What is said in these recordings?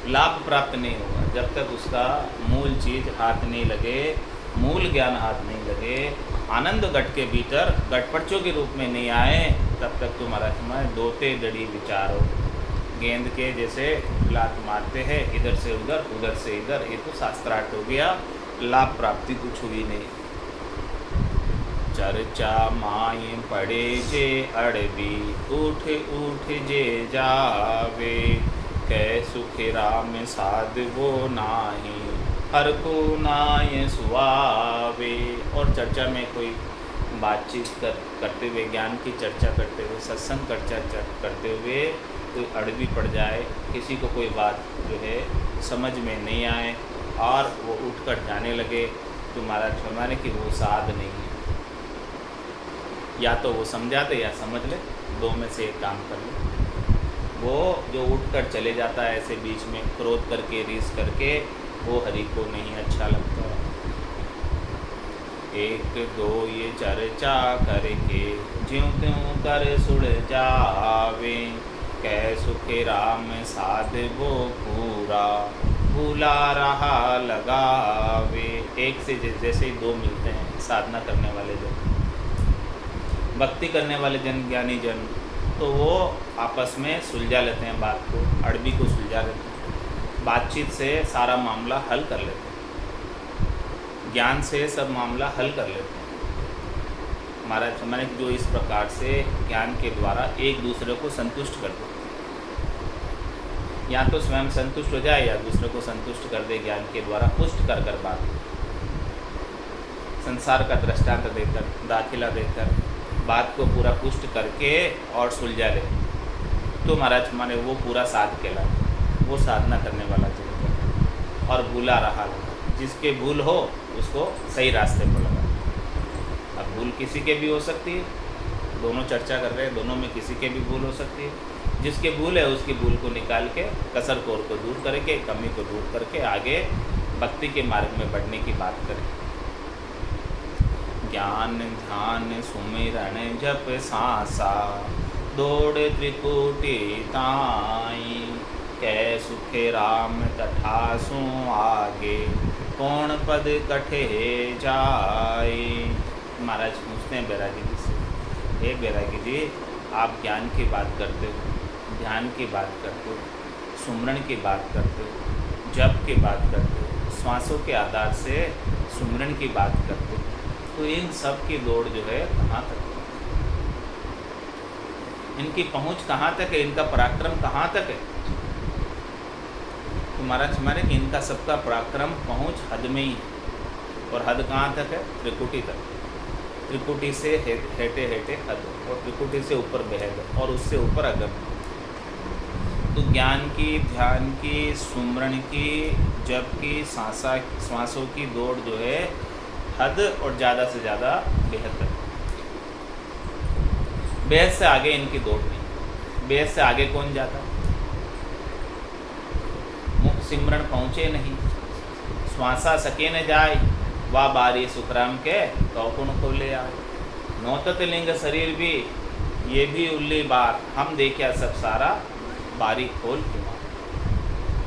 लाभ प्राप्त नहीं होगा जब तक उसका मूल चीज़ हाथ नहीं लगे, मूल ज्ञान हाथ नहीं लगे, आनंद घट के भीतर घटपटचों के रूप में नहीं आए, तब तक तुम्हारा दोते दड़ी विचार हो। गेंद के जैसे लात मारते हैं इधर से उधर से इधर, ये तो शास्त्रार्थ हो गया, लाभ प्राप्ति कुछ हुई नहीं। चर्चा माई पड़े जे अड़बी, उठ उठ जे जावे, कै सुखे राम साध वो नाही, हर को नाय सुआवे। और चर्चा में कोई बातचीत करते हुए, ज्ञान की चर्चा करते हुए, सत्संग चर्चा करते हुए कोई अड़बी पड़ जाए, किसी को कोई बात जो है समझ में नहीं आए और वो उठकर जाने लगे, तो महाराज फरमाने कि वो साध नहीं है। या तो वो समझा दे या समझ ले, दो में से एक काम कर ले। वो जो उठकर चले जाता है ऐसे बीच में क्रोध करके, रीस करके, वो हरि को नहीं अच्छा लगता। एक दो ये चर्चा करके, ज्यों त्यों कर सुड़ जावे, कै सुखे राम साध वो पूरा, भूला रहा लगावे। एक से जैसे ही दो मिलते हैं, साधना करने वाले जन, भक्ति करने वाले जन, ज्ञानी जन, तो वो आपस में सुलझा लेते हैं बात को, अड़बी को सुलझा लेते हैं, बातचीत से सारा मामला हल कर लेते हैं, ज्ञान से सब मामला हल कर लेते हैं। महाराज मैंने जो इस प्रकार से ज्ञान के द्वारा एक दूसरे को संतुष्ट कर दे, या तो स्वयं संतुष्ट हो जाए या दूसरे को संतुष्ट कर दे, ज्ञान के द्वारा पुष्ट कर कर बात, संसार का दृष्टांत देकर, दाखिला देकर बात को पूरा पुष्ट करके और सुलझा ले, तो महाराज माने वो पूरा साध कहला, वो साधना करने वाला चीज। और भूला रहा, जिसके भूल हो उसको सही रास्ते पर लगा। अब भूल किसी के भी हो सकती है, दोनों चर्चा कर रहे हैं, दोनों में किसी के भी भूल हो सकती है। जिसके भूल है उसकी भूल को निकाल के, कसर कोर को दूर करके, कमी को दूर करके आगे भक्ति के मार्ग में बढ़ने की बात करें। ज्ञान ध्यान सुमिरन जप सांसा, दौड़ त्रिकुटी ताई, कै सुखे राम तथा सु आगे, कौन पद कठे जाए। महाराज पूछते हैं बैरागी जी से, हे बैरागी जी, आप ज्ञान की बात करते हो, ध्यान की बात करते हो, सुमरण की बात करते हो, जप की बात करते हो, श्वासों के आधार से सुमरण की बात करते हो, तो इन सब की दौड़ जो है कहाँ तक है? इनकी पहुँच कहाँ तक है? इनका पराक्रम कहाँ तक है? तो महाराज हमारे इनका सबका पराक्रम पहुँच हद में ही, और हद कहाँ तक है? त्रिकुटी तक। त्रिकुटी से हेटे हेटे हद, और त्रिकुटी से ऊपर बेहद, और उससे ऊपर अगम। तो ज्ञान की, ध्यान की, सुमरण की, जप की, श्वासों की दौड़ जो है हद और ज़्यादा से ज़्यादा बेहद तक। बेहद से आगे इनकी दौड़ नहीं। बेहद से आगे कौन जाता? मुख सिमरण पहुँचे नहीं, श्वासा सके न जाए, वाह बारी सुखराम के कौकुण खोले आए। नौतत लिंग शरीर भी, ये भी उल्ली बार, हम देखा सब सारा, बारी खोल के मार।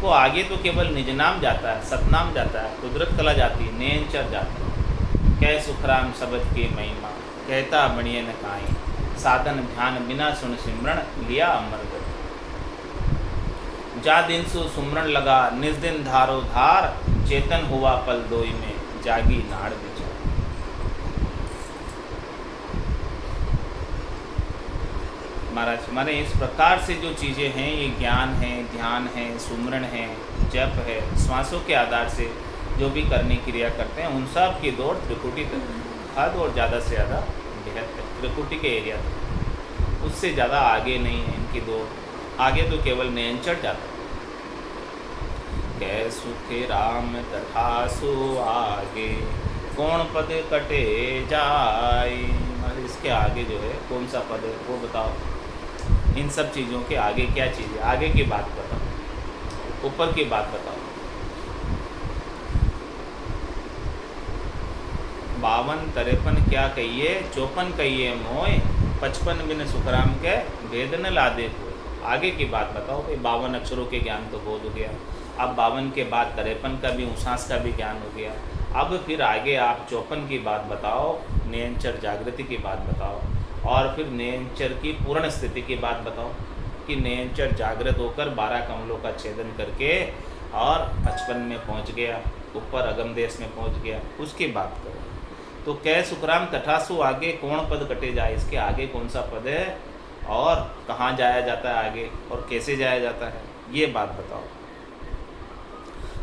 वो आगे तो केवल निज नाम जाता है, सतनाम जाता है, कुदरत कला जाती है, नेंचर जाता है। कै सुखराम शब्द की महिमा, कहता बणिए न काई, साधन ध्यान बिना सुन सिमरण, लिया अमर गति। जा दिन सु सुमरण लगा, निज दिन धारो धार, चेतन हुआ पल दोई में, जागी नाड़ विचार। महाराज हमारे इस प्रकार से जो चीज़ें हैं, ये ज्ञान है, ध्यान है, सुमरण है, जप है, श्वासों के आधार से जो भी करने की क्रिया करते हैं, उन सब की दौड़ त्रिकुटी तक, हद और ज़्यादा से ज़्यादा बेहद तक, त्रिकुटी के एरिया तक, उससे ज़्यादा आगे नहीं है इनकी दौड़। आगे तो केवल नयनचढ़ जाता है। कै सुखे राम तथा सु आगे, कौन पद कटे जाए। मतलब इसके आगे जो है कौन सा पद है वो बताओ। इन सब चीज़ों के आगे क्या चीज़ है? आगे की बात बताओ, ऊपर की बात बताओ। 52 53 क्या कहिए, 54 कहिए मोय, 55 बिन सुखराम के भेद न लादे कोई। आगे की बात बताओ भाई। 52 अक्षरों के ज्ञान तो बोध हो गया, अब 52 के बाद 53 का भी उसास का भी ज्ञान हो गया। अब फिर आगे आप 54 की बात बताओ, नियंचर जागृति की बात बताओ, और फिर नियंचर की पूर्ण स्थिति की बात बताओ कि नियंचर जागृत होकर 12 कमलों का छेदन करके और 55 में पहुंच गया, ऊपर अगम देश में पहुंच गया, उसकी बात करो। तो कै सुखराम तठासु आगे कौन पद कटे जाए, इसके आगे कौन सा पद है और कहाँ जाया जाता है आगे और कैसे जाया जाता है, ये बात बताओ।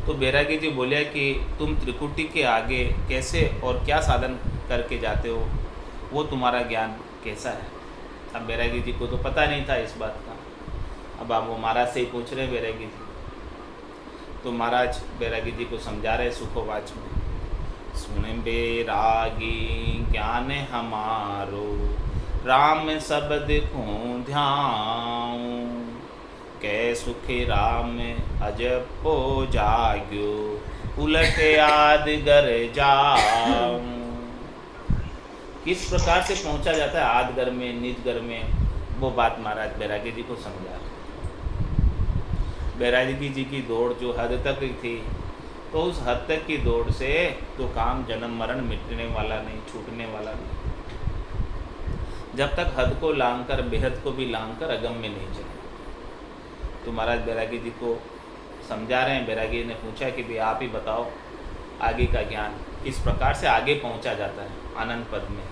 तो बैरागी जी बोले कि तुम त्रिकुटी के आगे कैसे और क्या साधन करके जाते हो, वो तुम्हारा ज्ञान कैसा है। अब बैरागी जी को तो पता नहीं था इस बात का। अब आप वो महाराज से ही पूछ रहे हैं बैरागी जी। तो महाराज बैरागी जी को समझा रहे सुखोवाच में, सुने बैरागी ज्ञान हमारो, राम शब्द को ध्याऊं, कै सुखे राम अजपो जाग्यो, उलट याद गर जाऊं। किस प्रकार से पहुंचा जाता है आद घर में, निज घर में, वो बात महाराज बैरागी जी को समझा। बैरागी जी की दौड़ जो हद तक थी, तो उस हद तक की दौड़ से तो काम जन्म मरण मिटने वाला नहीं, छूटने वाला नहीं। जब तक हद को लांघकर बेहद को भी लांघकर अगम में नहीं चले। तो महाराज बैरागी जी को समझा रहे हैं। बैरागी ने पूछा कि भाई आप ही बताओ आगे का ज्ञान किस प्रकार से आगे पहुंचा जाता है आनंद पद में,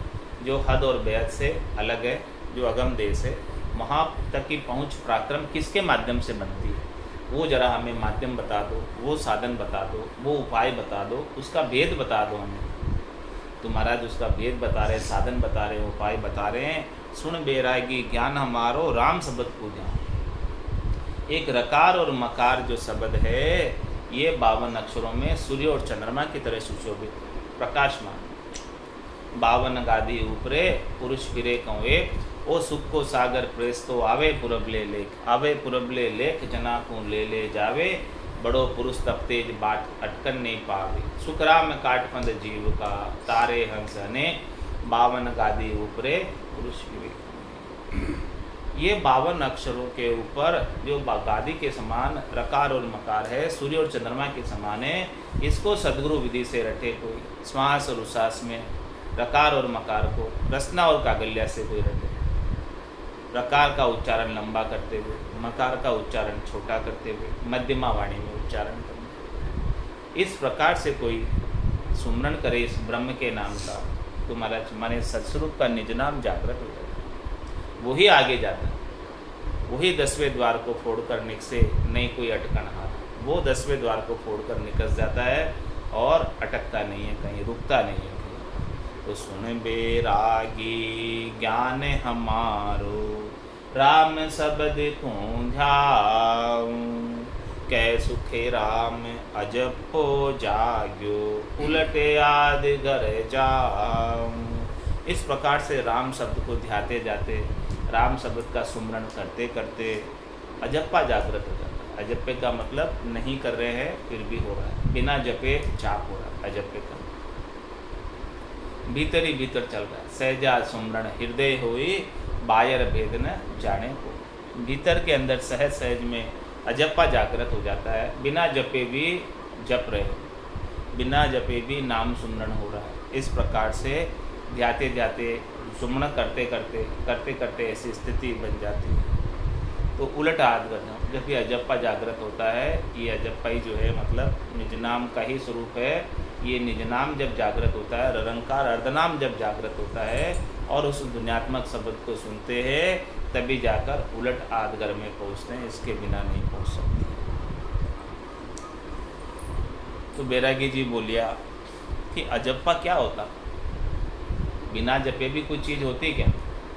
जो हद और बेहद से अलग है, जो अगम देश है, वहाँ तक की पहुँच पराक्रम किसके माध्यम से बनती है, वो जरा हमें माध्यम बता दो, वो साधन बता दो, वो उपाय बता दो, उसका भेद बता दो हमें। तो महाराज उसका भेद बता रहे, साधन बता रहे, उपाय बता रहे हैं। सुन बैरागी ज्ञान हमारो, राम शब्द को ध्यान। एक रकार और मकार जो शब्द है, ये 52 अक्षरों में सूर्य और चंद्रमा की तरह सुशोभित प्रकाशमान। 52 गादी ऊपरे पुरुष फिरे कौ एक, ओ सुख को सागर प्रेस तो आवे पुरबले लेख, आवे पुरबले लेख जना को ले जावे, बड़ो पुरुष तब तेज बाट अटकन नहीं पावे, सुखराम काटफंद जीव का, तारे हंस ने 52 गादी ऊपरे पुरुष फिरे। ये 52 अक्षरों के ऊपर जो गादी के समान रकार और मकार है, सूर्य और चंद्रमा के समान है, इसको सदगुरु विधि से रटे कोई, श्वास और उसास में रकार और मकार को रसना और कागल्या से कोई रटे, रकार का उच्चारण लंबा करते हुए, मकार का उच्चारण छोटा करते हुए, मध्यमा वाणी में उच्चारण करते। इस प्रकार से कोई सुमरण करे इस ब्रह्म के नाम का, तो महाराज माने सत्स्वरूप का निज नाम जागृत हो जाता है, वही आगे जाता है। वही 10वें द्वार को फोड़कर निकसे नहीं कोई अटकन हाथ, वो 10वें द्वार को फोड़कर निकस जाता है और अटकता नहीं है कहीं, रुकता नहीं है कहीं। तो सुन बैरागी ज्ञान हमारो, राम शब्द को ध्याऊं, कै सुखे राम अजपो जाग्यो, उलट याद घर जाऊं। इस प्रकार से राम शब्द को ध्याते जाते, राम शब्द का सुमरण करते करते अजप्पा जागृत हो जाता है। अजप्पे का मतलब नहीं कर रहे हैं फिर भी हो रहा है, बिना जपे जाप हो रहा है। अजप्पे का भीतर ही भीतर चल रहा है। सहजा सुमरण हृदय होई, बायर भेद न जाने को। भीतर के अंदर सहज सहज में अजप्पा जागृत हो जाता है, बिना जपे भी जप रहे, बिना जपे भी नाम सुमरण हो रहा है। इस प्रकार से ध्याते ध्याते सुमरण करते करते करते करते ऐसी स्थिति बन जाती है। तो उलट हाथ करना, जब ये अजप्पा जागृत होता है, ये अजप्पा ही जो है मतलब निज नाम का ही स्वरूप है। ये निज नाम जब जागृत होता है, निरंकार अर्धनाम जब जागृत होता है और उस दुनियात्मक शब्द को सुनते हैं, तभी जाकर उलट आदगर में पहुँचते हैं, इसके बिना नहीं पहुँच सकते। तो बैरागी जी बोलिया कि अजप्पा क्या होता, बिना जपे भी कोई चीज़ होती क्या?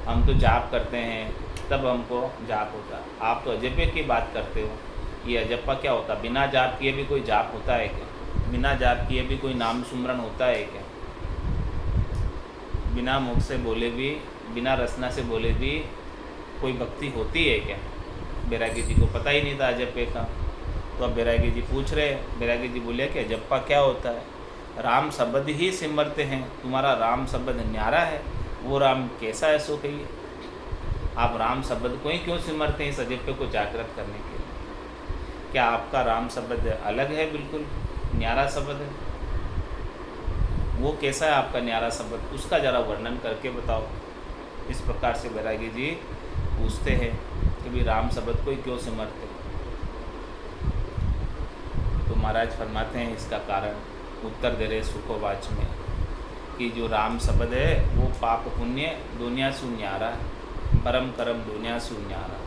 हम तो जाप करते हैं तब हमको जाप होता, आप तो अजप्पे की बात करते हो। ये अजप्पा क्या होता? बिना जाप किए भी कोई जाप होता है क्या? बिना जाप किए भी कोई नाम सुमरण होता है क्या? बिना मुख से बोले भी, बिना रसना से बोले भी कोई भक्ति होती है क्या? बैरागी जी को पता ही नहीं था अजप्पे का। तो अब बैरागी जी पूछ रहे, बैरागी जी बोले कि अजप्पा क्या होता है? राम शब्द ही सिमरते हैं, तुम्हारा राम शब्द न्यारा है, वो राम कैसा है सो कहिए। आप राम शब्द को ही क्यों सिमरते हैं इस अजप्पे को जागृत करने के लिए? क्या आपका राम शब्द अलग है, बिल्कुल न्यारा शब्द है? वो कैसा है आपका न्यारा शब्द, उसका ज़रा वर्णन करके बताओ। इस प्रकार से बैरागी जी पूछते हैं कि भाई राम शब्द को ही क्यों सिमरते? तो महाराज फरमाते हैं इसका कारण उत्तर दे रहे सुखोवाच में कि जो राम शब्द है वो पाप पुण्य दुनिया सु न्यारा है, परम करम दुनिया सु न्यारा।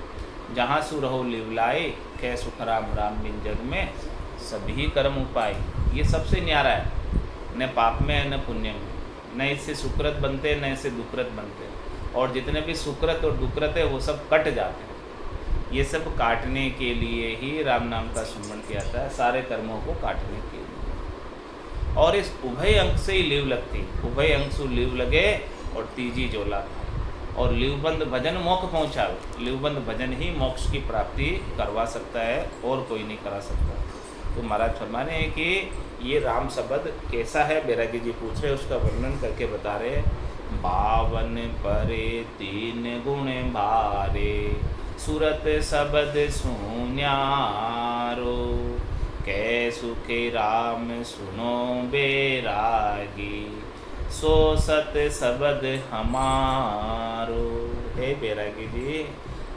जहाँ सु रहो लिवलाए, कै सुख राम राम बिन जग में, सभी कर्म उपाय। ये सबसे न्यारा है, न पाप में है न पुण्य में, न इससे सुकृत बनते न इससे दुकृत बनते। और जितने भी सुकृत और दुकृत है वो सब कट जाते हैं। ये सब काटने के लिए ही राम नाम का सुमरण किया जाता है, सारे कर्मों को काटने के लिए। और इस उभय अंक से ही लीव लगती, उभय अंक से लीव लगे और तीजी जोला था। और लीवबंद भजन मोक्ष पहुँचावे, लीवबंद भजन ही मोक्ष की प्राप्ति करवा सकता है और कोई नहीं करा सकता। तो महाराज फरमाने हैं कि ये राम शब्द कैसा है, बैरागी जी पूछ रहे, उसका वर्णन करके बता रहे। बावन परे तीन गुण भारे, सुरत शब्द सुन्यारो, कै सुखे राम सुनो बैरागी, सो सत शब्द हमारो। हे बैरागी जी,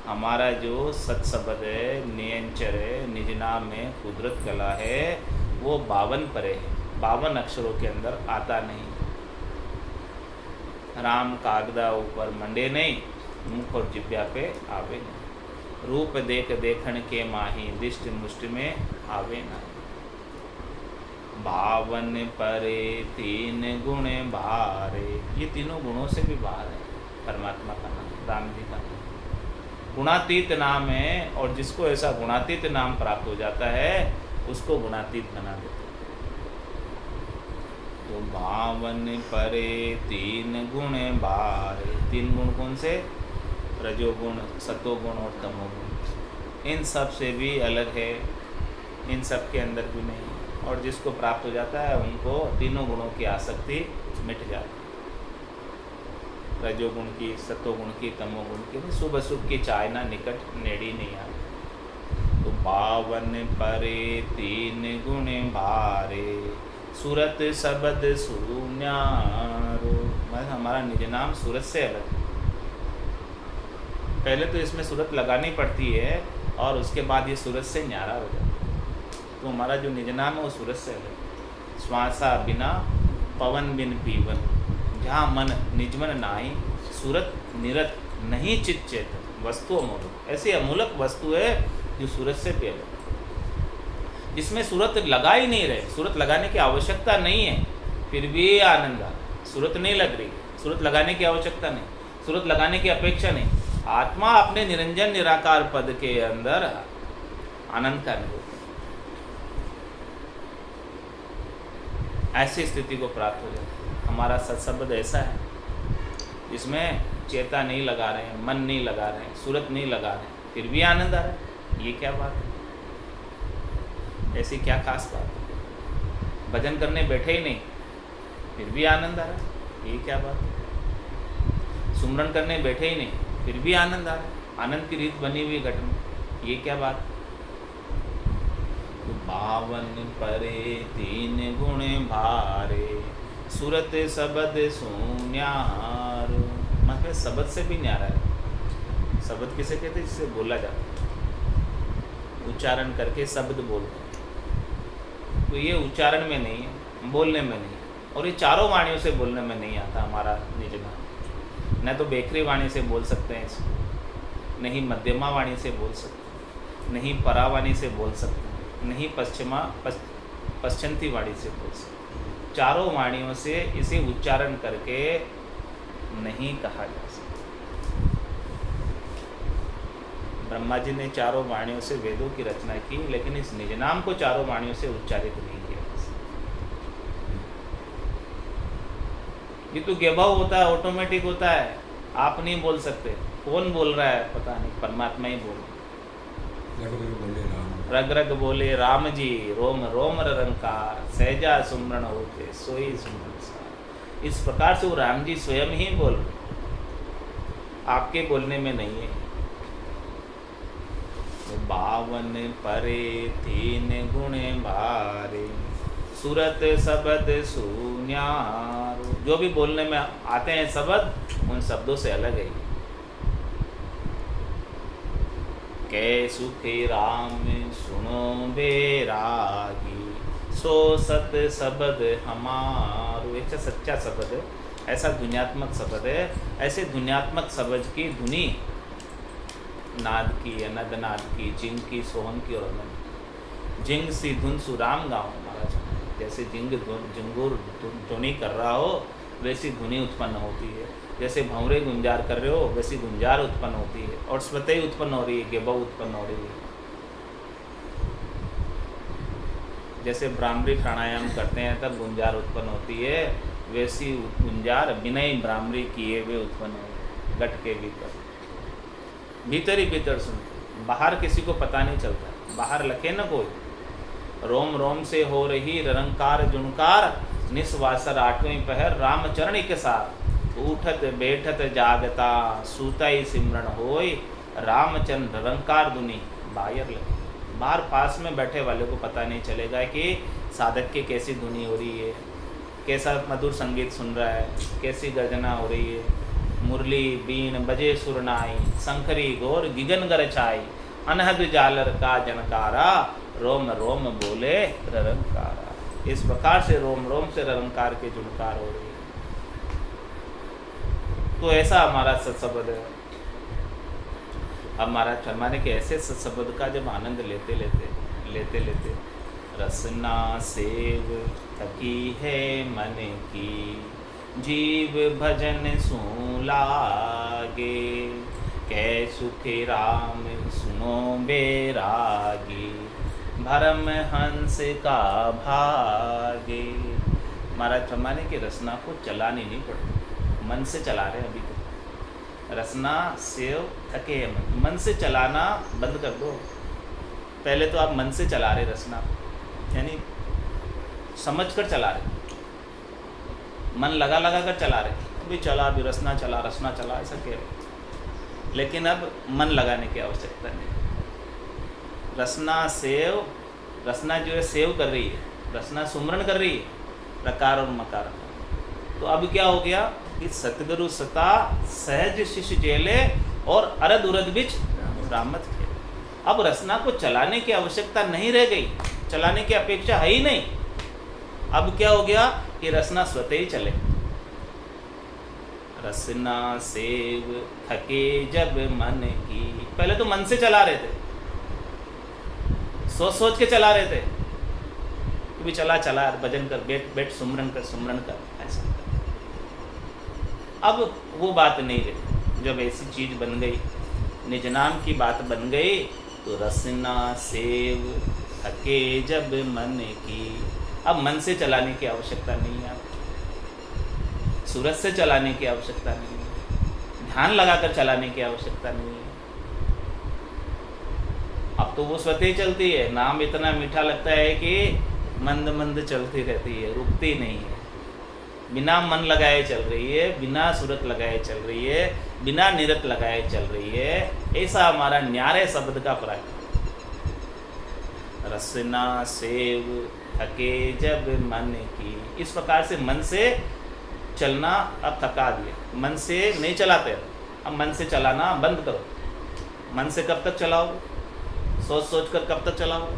हमारा जो सत शब्द है, नियंचर है, निज नाम है, कुदरत कला है, वो 52 परे है, 52 अक्षरों के अंदर आता नहीं। राम कागदा ऊपर मंडे नहीं, मुख और जिब्या पे आवे नहीं। रूप देख देखण के माही, दिष्ट मुष्ट में आवे नहीं। 52 परे तीन गुण भारे, ये तीनों गुणों से भी बाहर है परमात्मा का नाम, राम जी का नाम। गुणातीत नाम है, और जिसको ऐसा गुणातीत नाम प्राप्त हो जाता है उसको गुणातीत बना देते। तो 52 परे तीन गुण भारे, तीन गुण कौन से? रजोगुण, सतोगुण और तमोगुण। इन सब से भी अलग है, इन सब के अंदर भी नहीं। और जिसको प्राप्त हो जाता है उनको तीनों गुणों की आसक्ति मिट जाती है। रजोगुण की, सतोगुण की, तमोगुण की, शुभ अशुभ की चायना निकट नेड़ी नहीं आती। तो 52 परे तीन गुण भारे, सूरत शब्द सुन्यारो। मतलब हमारा निज नाम सूरत से अलग है। पहले तो इसमें सूरत लगानी पड़ती है और उसके बाद ये सूरत से न्यारा हो जाता है। तो हमारा जो निज नाम है वो सूरत से अलग। श्वासा बिना पवन बिन पीवन, जहाँ मन निजमन नाई, सूरत निरत नहीं चित चेतन, वस्तु अमूलक। ऐसी अमूलक वस्तु है जो सूरत से भी अलग, जिसमें सूरत लगा ही नहीं रहे, सूरत लगाने की आवश्यकता नहीं है, फिर भी आनंद आ रहा है। सूरत नहीं लग रही, सूरत लगाने की आवश्यकता नहीं, सूरत लगाने की अपेक्षा नहीं। आत्मा अपने निरंजन निराकार पद के अंदर आनंद का अनुभव, ऐसी स्थिति को प्राप्त हो जाए। हमारा सत्शब्द ऐसा है जिसमें चेता नहीं लगा रहे हैं, मन नहीं लगा रहे हैं, सूरत नहीं लगा रहे हैं, फिर भी आनंद आ रहा है। ये क्या बात है? ऐसी क्या खास बात है? भजन करने बैठे ही नहीं, फिर भी आनंद आ रहा है। ये क्या बात है? सुमरन करने बैठे ही नहीं, फिर भी आनंद आ रहा है। आनंद की रीत बनी हुई घटना, ये क्या बात है? 52 परे तीन गुण भारे, सूरत शब्द सुन्यारो। मतलब शब्द से भी न्यारा है। शब्द किसे कहते हैं? जिससे बोला जाता है, उच्चारण करके शब्द बोलते हैं। तो ये उच्चारण में नहीं है, बोलने में नहीं है। और ये चारों वाणियों से बोलने में नहीं आता हमारा निज नाम। न तो बेकरी वाणी से बोल सकते हैं इसको, नहीं मध्यमा वाणी से बोल सकते हैं, नहीं परावाणी से बोल सकते हैं, नहीं पश्चंती वाणी से बोल सकते। चारों वाणियों से इसे उच्चारण करके नहीं कहा जा सकता। ब्रह्मा जी ने चारों वाणियों से वेदों की रचना की, लेकिन इस निज नाम को चारों वाणियों से उच्चारित नहीं किया। ये तो गेभाव होता है, ऑटोमेटिक होता है, आप नहीं बोल सकते। कौन बोल रहा है पता नहीं, परमात्मा ही बोल रहा। रग रग बोले राम जी, रोम रोम रंकार, सहजा सुमरण होते सोई सुमरण सार। इस प्रकार से वो राम जी स्वयं ही बोल रहे, आपके बोलने में नहीं है। बावन परे तीन गुण भारे, सूरत शब्द सुन्यारो। जो भी बोलने में आते हैं शब्द, उन शब्दों से अलग है। कै सुखे राम सुनो बेरागी, सो सत शब्द हमारो। ऐसा सच्चा शब्द है, ऐसा ध्वन्यात्मक शब्द है। ऐसे ध्वन्यात्मक शब्द की धुनी नाद की, अनदनाद की, जिंग की, सोहन की और अनंत। जिंग सी धुन सुराम गाँव महाराज। जैसे जिंगूर ध्वनि कर रहा हो वैसी ध्वनि उत्पन्न होती है। जैसे भंवरे गुंजार कर रहे हो वैसी गुंजार उत्पन्न होती है। और स्वतः उत्पन्न हो रही है, गेबा उत्पन्न हो रही है। जैसे भ्रामरी प्राणायाम करते हैं तब गुंजार उत्पन्न होती है, वैसी गुंजार बिना ही भ्रामरी किए हुए उत्पन्न हो, गट के भीतर, भीतर ही भीतर सुनते। बाहर किसी को पता नहीं चलता, बाहर लखे न कोई। रोम रोम से हो रही ररंकार जुणकार, निस्वासर आठवीं पहर रामचरण के साथ। उठत बैठत जागता, सूता ही सिमरण होय, रामचंद्र रंकार दुनी बायर लगे। बाहर पास में बैठे वाले को पता नहीं चलेगा कि साधक की कैसी धुनी हो रही है, कैसा मधुर संगीत सुन रहा है, कैसी गर्जना हो रही है। मुरली बीन बजे सुरनाई, शंखरी गौर गिगन गरछाई, अनहद जालर का जनकारा, रोम रोम बोले ररंकारा। इस प्रकार से रोम रोम से ररंकार के जुणकार हो रही है। तो ऐसा हमारा सत्शब्द है। अब महाराज फरमाने के ऐसे सत्शब्द का जब आनंद लेते लेते रसना सेव थकी है मन की, जीव भजन सु लागे, कै सुखे राम सुनो बेरागी, भरम हंस का भागे। महाराज फरमाने की रसना को चलानी नहीं पड़ती, मन से चला रहे हैं अभी तो। रसना सेव थके है मन से चलाना बंद कर दो। पहले तो आप मन से चला रहे रसना, यानी समझ कर चला रहे, मन लगा कर चला रहे, अभी चला, अभी रसना चला ऐसा कह रहे। लेकिन अब मन लगाने की आवश्यकता नहीं। रसना जो है सेव कर रही है, रसना सुमरण कर रही है, प्रकार और मकार। तो अब क्या हो गया कि सतगुरु सता सहज शिष्य जेले, और अरद उरद बिच रामत खेले। अब रसना को चलाने की आवश्यकता नहीं रह गई, चलाने की अपेक्षा है ही नहीं। अब क्या हो गया कि रसना स्वतः ही चले। रसना सेव थके जब मन की, पहले तो मन से चला रहे थे, सोच के चला रहे थे कि भी चला भजन कर, बैठ सुमरन कर ऐसा। अब वो बात नहीं रही। जब ऐसी चीज बन गई, निज नाम की बात बन गई, तो रसना सेव थके जब मन की, अब मन से चलाने की आवश्यकता नहीं है, सूरज से चलाने की आवश्यकता नहीं है, ध्यान लगाकर चलाने की आवश्यकता नहीं है। अब तो वो स्वतः ही चलती है। नाम इतना मीठा लगता है कि मंद मंद चलती रहती है, रुकती नहीं है। बिना मन लगाए चल रही है, बिना सूरत लगाए चल रही है, बिना निरत लगाए चल रही है। ऐसा हमारा न्यारे शब्द का प्राय। रसना सेव थके जब मन की, इस प्रकार से मन से चलना अब थका दिया, मन से नहीं चलाते। अब मन से चलाना बंद करो। मन से कब तक चलाओगे? सोच कर कब तक चलाओगे?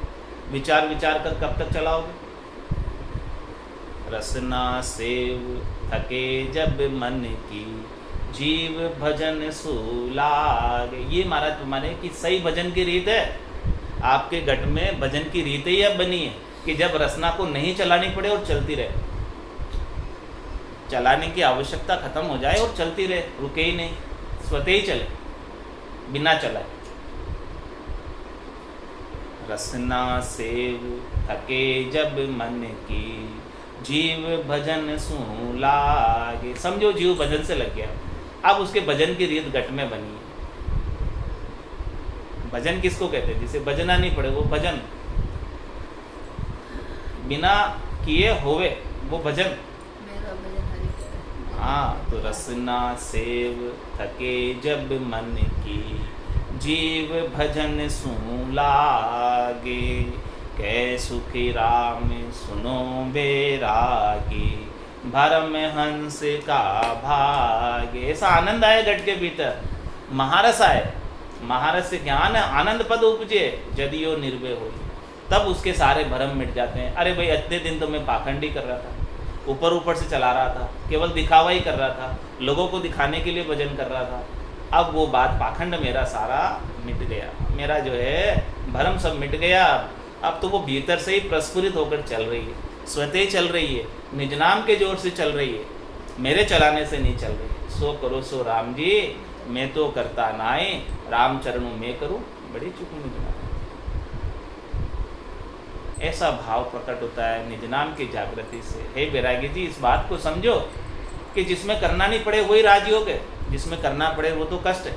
विचार कर कब तक चलाओगे? रसना सेव थके जब मन की, जीव भजन सुलागे। ये महाराज माने कि सही भजन की रीत है। आपके घट में भजन की रीत ही अब बनी है कि जब रसना को नहीं चलानी पड़े और चलती रहे, चलाने की आवश्यकता खत्म हो जाए और चलती रहे, रुके ही नहीं, स्वतः ही चले बिना चलाए। रसना सेव थके जब मन की, जीव भजन सु लागे। समझो जीव भजन से लग गया, अब उसके भजन की रीत घट में बनी है। भजन किसको कहते हैं? जिसे भजना नहीं पड़े वो भजन, बिना किए होवे वो भजन। हाँ, तो रसना सेव थके जब मन की, जीव भजन सु लागे, कै सुखी राम सुनो बैरागी, भरम हंस का भागे। ऐसा आनंद आए घट के भीतर, महारस आए, महारस से ज्ञान आनंद पद उपजे, जदियो निर्भय हो, तब उसके सारे भरम मिट जाते हैं। अरे भाई इतने दिन तो मैं पाखंडी कर रहा था, ऊपर ऊपर से चला रहा था, केवल दिखावा ही कर रहा था, लोगों को दिखाने के लिए भजन कर रहा था। अब वो बात पाखंड मेरा सारा मिट गया, मेरा जो है भरम सब मिट गया। अब तो वो भीतर से ही प्रस्फुरित होकर चल रही है, स्वतः चल रही है, निज नाम के जोर से चल रही है, मेरे चलाने से नहीं चल रही। सो करो सो राम जी, मैं तो करता नाए, राम चरणों में करूं बड़ी चुप मुझ। ऐसा भाव प्रकट होता है निज नाम की जागृति से। हे बैरागी जी, इस बात को समझो कि जिसमें करना नहीं पड़े वही राजयोग है, जिसमें करना पड़े वो तो कष्ट है।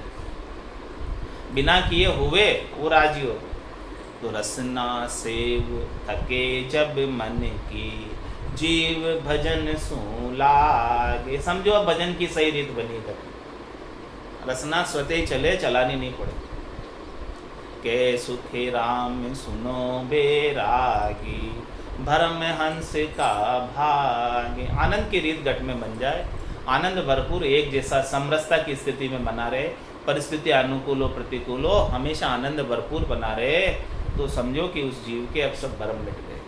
बिना किए हुए वो राजयोग। तो रसना सेव थके जब मन की, जीव भजन सु लागे। समझो अब भजन की सही रीत बनी कर, रसना स्वतः चले, चलानी नहीं पड़े। कै सुखे राम सुनो बैरागी, भरम हंस का भागे। आनंद की रीत घट में बन जाए, आनंद भरपूर एक जैसा समरसता की स्थिति में बना रहे, परिस्थिति अनुकूल हो प्रतिकूल हो, हमेशा आनंद भरपूर बना रहे, तो समझो कि उस जीव के अब सब भरम मिट गए।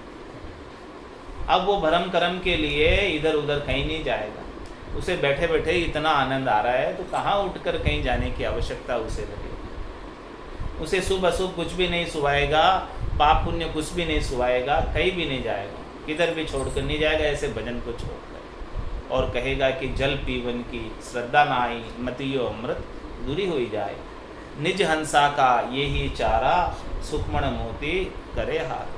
अब वो भरम कर्म के लिए इधर उधर कहीं नहीं जाएगा, उसे बैठे बैठे इतना आनंद आ रहा है, तो कहाँ उठकर कहीं जाने की आवश्यकता उसे लगेगी। उसे शुभ अशुभ कुछ भी नहीं सुहाएगा, पाप पुण्य कुछ भी नहीं सुहाएगा, कहीं भी नहीं जाएगा, किधर भी छोड़कर नहीं जाएगा ऐसे भजन को छोड़कर। और कहेगा कि जल पीवन की श्रद्धा ना आई, मतियो अमृत दूरी हो जाए, निज हंसा का ये ही चारा, सुखमण मोती करे हार।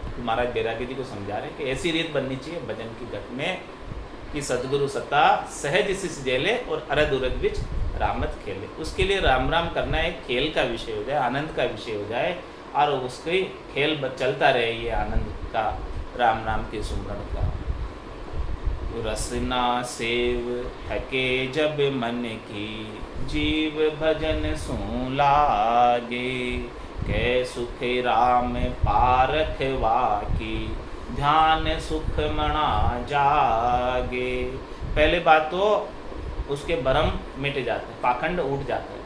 तो महाराज बैरागी जी को समझा रहे हैं कि ऐसी रीत बननी चाहिए भजन की घट में कि सदगुरु सत्ता सहज सिस जेले और अरद उरद बिच रामत खेले। उसके लिए राम राम करना एक खेल का विषय हो जाए, आनंद का विषय हो जाए, और उसके खेल चलता रहे ये आनंद का, राम नाम के सुमरण का। रसना सेव थके जब मन की, जीव भजन सु लागे, कै सुख राम पारखवा की, ध्यान सुख मना जागे। पहले बात तो उसके भरम मिट जाते हैं, पाखंड उठ जाता है।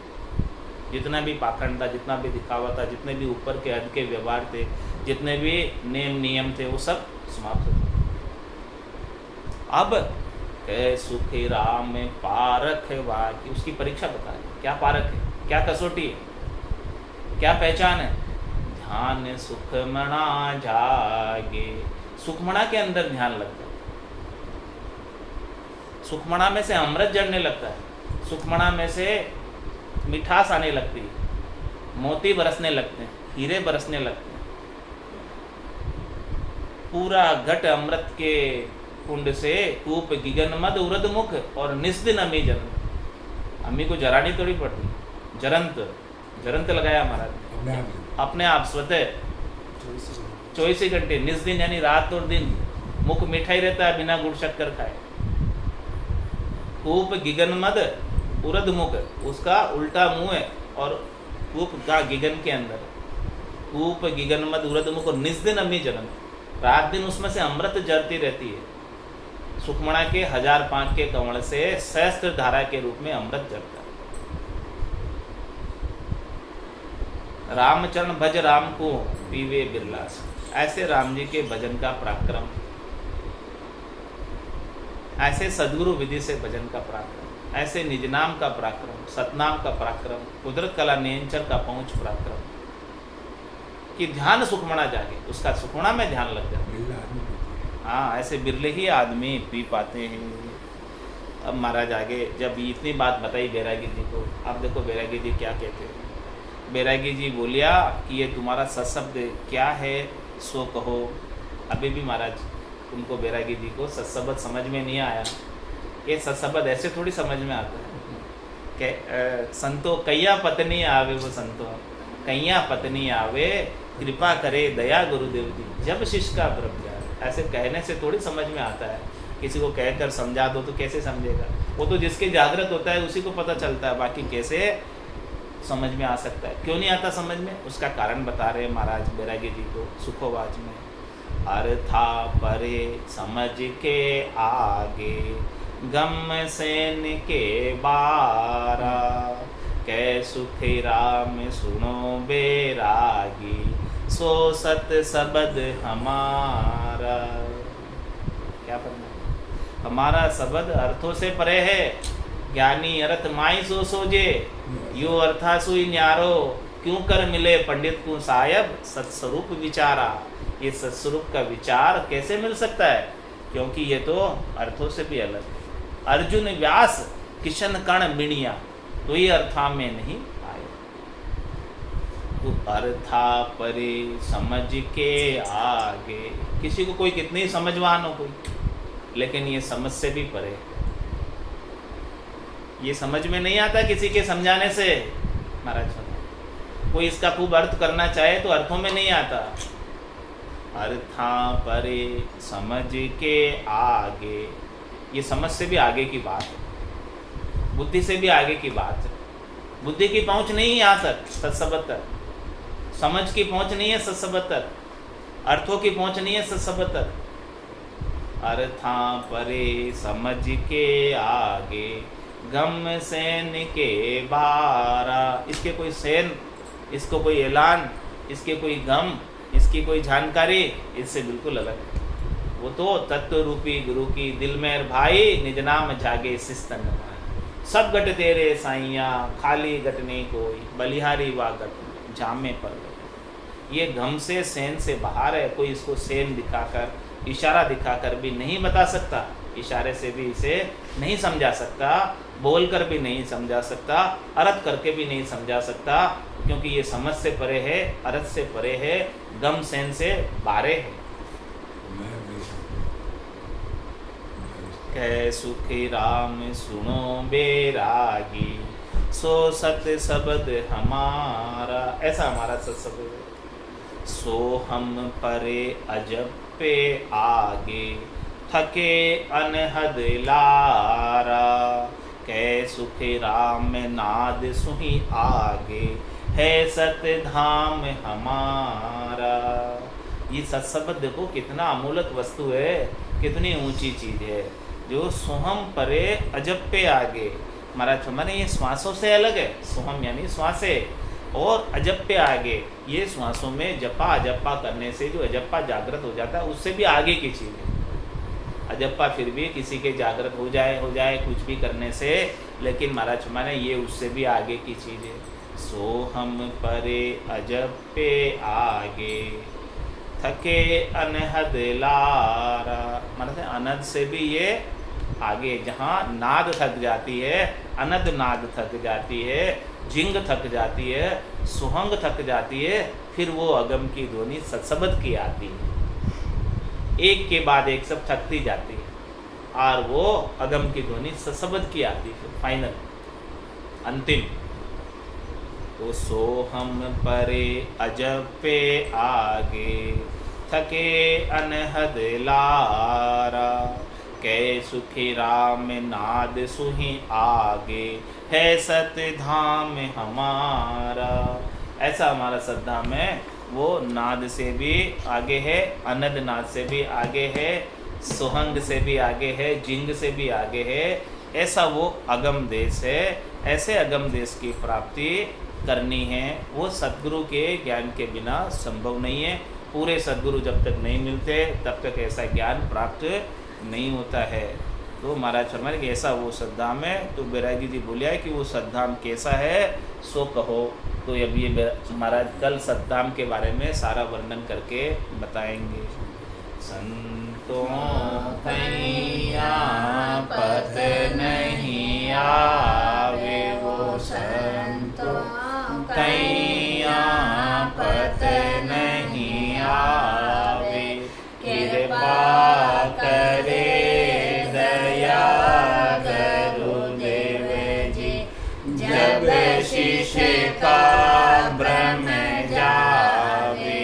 जितना भी पाखंड था, जितना भी दिखावा था, जितने भी ऊपर के हद के व्यवहार थे, जितने भी नेम नियम थे, वो सब समाप्त हो गए। अब कै सुख राम पारखवा की, उसकी परीक्षा बता रहे, क्या पारख है, क्या कसौटी है, क्या पहचान है। ध्यान सुखमणा जागे, सुखमणा के अंदर ध्यान लगता है, सुखमणा में से अमृत जड़ने लगता है, सुखमणा में से मिठास आने लगती है, मोती बरसने लगते हैं, हीरे बरसने लगते हैं। पूरा घट अमृत के कुंड से कूप गिगन मद उरद मुख, और निस्दिन अमी जरंत। अम्मी को जरानी थोड़ी पड़ती, जरंत जरंत लगाया महाराज अपने आप स्वतः 24 घंटे, निस्दिन यानी रात और दिन, मुख मीठा ही रहता है बिना गुड़ शक्कर खाए। कूप गिगन मद उरद मुख, उसका उल्टा मुंह है, और कूप का गिगन के अंदर, कूप गिगन मद उरद मुख, और निस्दिन अमी जरंत, रात दिन उसमें से अमृत जरती रहती है। सुखमणा के 1005 के कवण से सहस्त्र धारा के रूप में अमृत जरता है। रामचरण भज राम को पीवे बिरलास, ऐसे राम जी के भजन का पराक्रम, ऐसे सदगुरु विधि से भजन का पराक्रम, ऐसे निज नाम का पराक्रम, सतनाम का पराक्रम, कुदरत कला नेंचर का पहुंच पराक्रम, कि ध्यान सुखमणा जागे, उसका सुखमणा में ध्यान लग जाए। हाँ, ऐसे बिरले ही आदमी पी पाते हैं। अब महाराज आगे जब इतनी बात बताई बैरागी जी को, अब देखो बैरागी जी क्या कहते हैं। बैरागी जी बोलिया कि ये तुम्हारा सत्शब्द क्या है सो कहो। अभी भी महाराज उनको बैरागी जी को सत्शब्द समझ में नहीं आया। ये सत्शब्द ऐसे थोड़ी समझ में आता है कि संतो कैया पत्नी आवे, वो संतो कैया पत्नी आवे, कृपा करे दया गुरुदेव जी, जब शिष्य का ब्रह्म जाए। ऐसे कहने से थोड़ी समझ में आता है, किसी को कहकर समझा दो तो कैसे समझेगा। वो तो जिसके जागृत होता है उसी को पता चलता है, बाकी कैसे समझ में आ सकता है। क्यों नहीं आता समझ में? उसका कारण बता रहे महाराज बैरागी जी को सुखोवाच में। अर्था परे समझ के आगे, गम सेन के बारा, कै सुख राम सुनो बैरागी, सो सत सबद हमारा। क्या करना? हमारा शब्द अर्थों से परे है। ज्ञानी अर्थ माई सो सोजे, यो अर्था सुई न्यारो, क्यों कर मिले पंडित को सायब, सत्स्वरूप विचारा। ये सत्स्वरूप का विचार कैसे मिल सकता है? क्योंकि ये तो अर्थों से भी अलग है। अर्जुन व्यास किशन कण बिणिया, तो ये अर्थां में नहीं आए। तो अर्था परे समझ के आगे, किसी को कोई कितनी समझवान हो कोई, लेकिन ये समझ से भी परे। ये समझ में नहीं आता किसी के समझाने से। महाराज कोई इसका खूब अर्थ करना चाहे तो अर्थों में नहीं आता। अर्था परे समझ के आगे, ये समझ से भी आगे की बात है, बुद्धि से भी आगे की बात है। बुद्धि की पहुंच नहीं है यहाँ तक सत्सबद तक, समझ की पहुंच नहीं है सत्सबद तक, अर्थों की पहुंच नहीं है सत्सबद तक। अर्था परे समझ के आगे, गम सेन के बारा, इसके कोई सेन, इसको कोई ऐलान, इसके कोई गम, इसकी कोई जानकारी इससे बिल्कुल अलग है। वो तो तत्व रूपी गुरु की दिल में भाई, निज नाम जागे सिस्तन भाई। सब गट तेरे साइया, खाली गट नहीं कोई, बलिहारी वा गट जामे पर गए। ये गम से सेन से बाहर है। कोई इसको सेन दिखाकर, इशारा दिखाकर भी नहीं बता सकता, इशारे से भी इसे नहीं समझा सकता, बोलकर भी नहीं समझा सकता, अर्थ करके भी नहीं समझा सकता, क्योंकि ये समझ से परे है, अर्थ से परे है, गम सेन से बारे है। कै सुखी राम सुनो बैरागी, सो सत्य शब्द हमारा, ऐसा हमारा सत्शब्द है। सो हम परे अजब पे आगे, थके अनहद लारा, कै सुख राम नाद सुही आगे, है सत्य धाम हमारा। ये सत्शब्द देखो कितना अमूलक वस्तु है, कितनी ऊंची चीज है। जो सोहम परे अजब पे आगे, महाराज हमारे ये श्वासों से अलग है। सोहम यानी श्वासे, और अजब पे आगे, ये श्वासों में जपा अजप्पा करने से जो अजप्पा जागृत हो जाता है, उससे भी आगे की चीज़ है। अजप्पा फिर भी किसी के जागृत हो जाए कुछ भी करने से, लेकिन महाराज हमारे ये उससे भी आगे की चीज़ है। सोहम परे अजब पे आगे, थके अनहद लारा, मतलब अनहद से भी ये आगे। जहाँ नाद थक जाती है, अनद नाद थक जाती है, जिंग थक जाती है, सुहंग थक जाती है, फिर वो अगम की ध्वनि सत्सबद की आती है। एक के बाद एक सब थकती जाती है, और वो अगम की ध्वनि सत्सबद की आती है, फिर फाइनल अंतिम। तो सोहम परे अजब पे आगे, थके अनहद लारा, कै सुखी राम नाद सुही आगे, है सत्य धाम हमारा। ऐसा हमारा सद्धाम है, वो नाद से भी आगे है, अनद नाद से भी आगे है, सुहंग से भी आगे है, जिंग से भी आगे है। ऐसा वो अगम देश है। ऐसे अगम देश की प्राप्ति करनी है, वो सद्गुरु के ज्ञान के बिना संभव नहीं है। पूरे सद्गुरु जब तक नहीं मिलते तब तक ऐसा ज्ञान प्राप्त नहीं होता है। तो महाराज फरमाए कि ऐसा वो सद्धाम है। तो बैरागी जी बोलिया है कि वो सद्धाम कैसा है सो कहो। तो अब ये महाराज कल सद्धाम के बारे में सारा वर्णन करके बताएंगे। संतों तैया पत नहीं आवे, वो संतों तैया पत नहीं आवे, कृपा करे दया गुरुदेव जी, जब शिष्य का ब्रह्म जावे,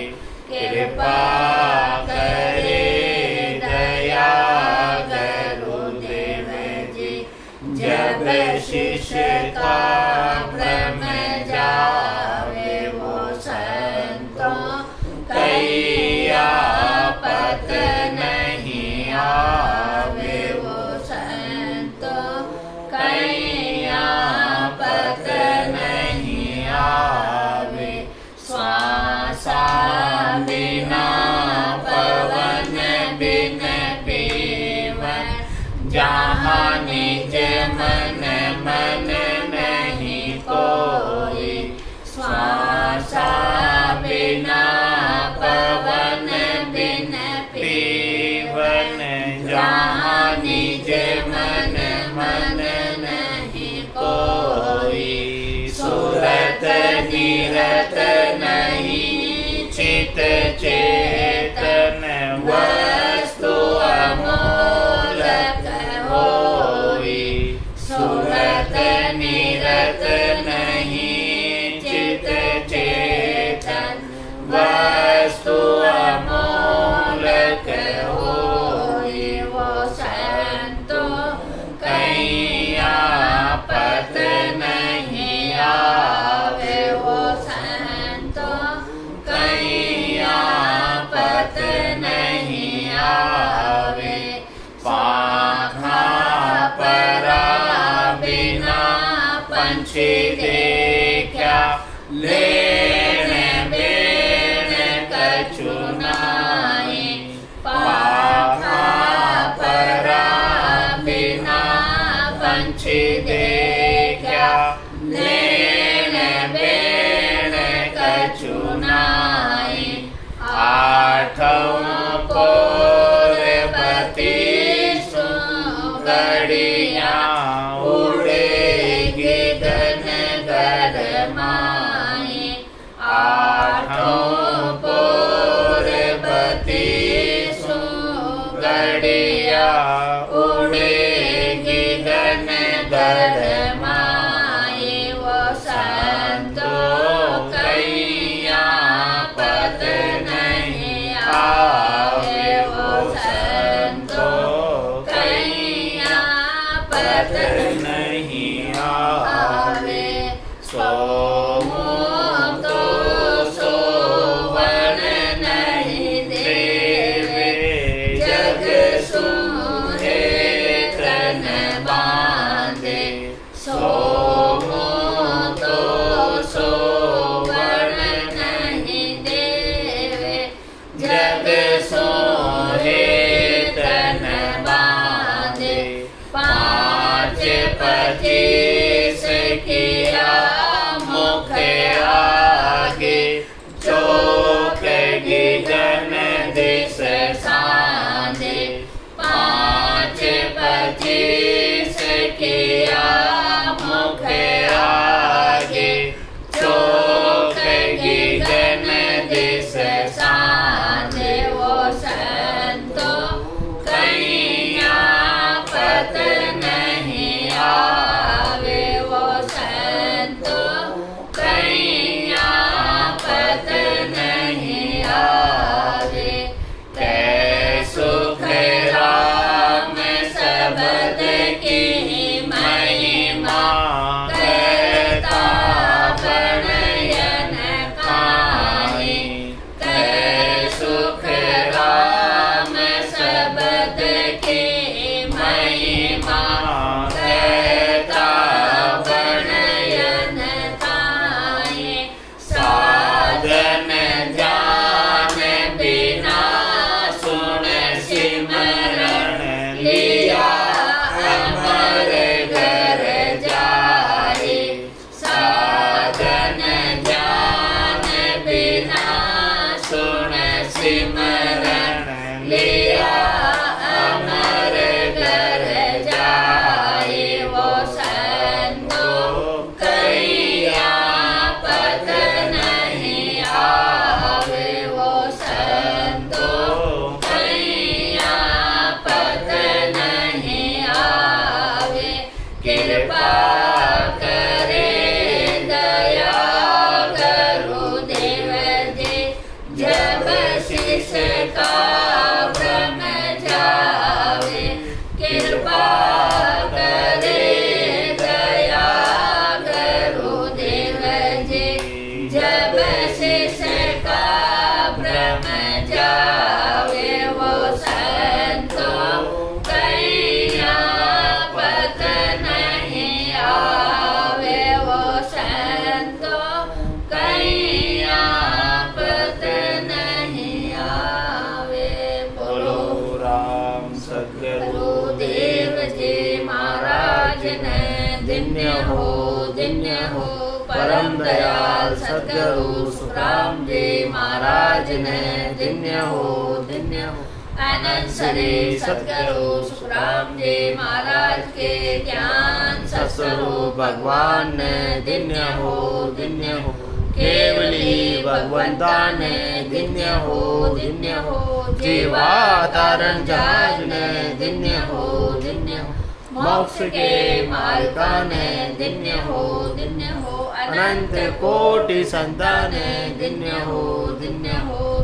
कृपा करे दया गुरुदेव जी, जब शिष्य का ब्रह्म जावे। बिना पवन बिन पीवन, जहाँ निज मन मन नहीं कोई, श्वासा बिना पवन बिन पीवन, जहाँ निज मन मन नहीं कोई, सुरत निरत नहीं चित चेतन, वस्तु अमोलक होई, सुरत निरत नहीं चित चेतन, वस्तु अमोलक होई, वो संतो कहीं आपत नहीं आवे, वो संतो कहीं आपत नहीं आवे, पाखा परा बिना पंछी देखा, लेन बेन कछु नाई, पाखा परा बिना पंछी देखा, लेन बेन कछु नाई, आठों पोर बत्तीसों घड़ियाँ उड़ेगी गन गरमाई, आठों पोर बत्तीसों घड़ियाँ उड़ेगी गन गरमाई, वो संतो कहीं आपत नहीं आवे, वो संतो कहीं आपत नहीं आवे, सोम तो सोवन नहीं देवे, जग सूहे तन बांधे, सोम तो सोवन नहीं देवे, जग सोहे तन बांधे, पाँच पच्चीस किया मुख आगे, चौक गिगन दिस सांधे, पाँच पच्चीस किया मुख आगे, चौक गिगन दिस सांधे, वो संतो कहीं आपत नहीं आवे, वो संतो कहीं आपत नहीं आवे, कै सुख राम शब्द की महिमा, कहता प्रणयन खाई, कै सुख राम शब्द की महिमा, कहता प्रणयन खाई, साधन जान बिना सुन सिमरण लिया, अमर घर जाए, साधन जान बिना सुन सिमरण लिया, अमर घर जाए, वो संतो कहीं आपत नहीं आवे, वो संतो कहीं आपत नहीं आवे, कृपा करे दया गुरुदेव जी, जब शिष का भ्रम जावे, कृपा करे दया गुरुदेव जी, जब शिष का भ्रम जावे, वो संतो कहीं आपत नहीं आवे, वो संतो कहीं आपत नहीं हो धन्य हो। परम दयाल सद्गुरु सुखराम जी महाराज ने धन्य हो धन्य हो। आनंद सरे सद्गुरु सुखराम जी महाराज के ज्ञान सत्स्वरूप भगवान ने धन्य हो धन्य हो। केवली भगवंता ने धन्य हो धन्य हो। जीवा तारण जहाज ने धन्य हो धन्य हो। मोक्ष के मालिका ने धन्य हो धन्य हो। अनंत कोटि संतान ने धन्य हो धन्य हो।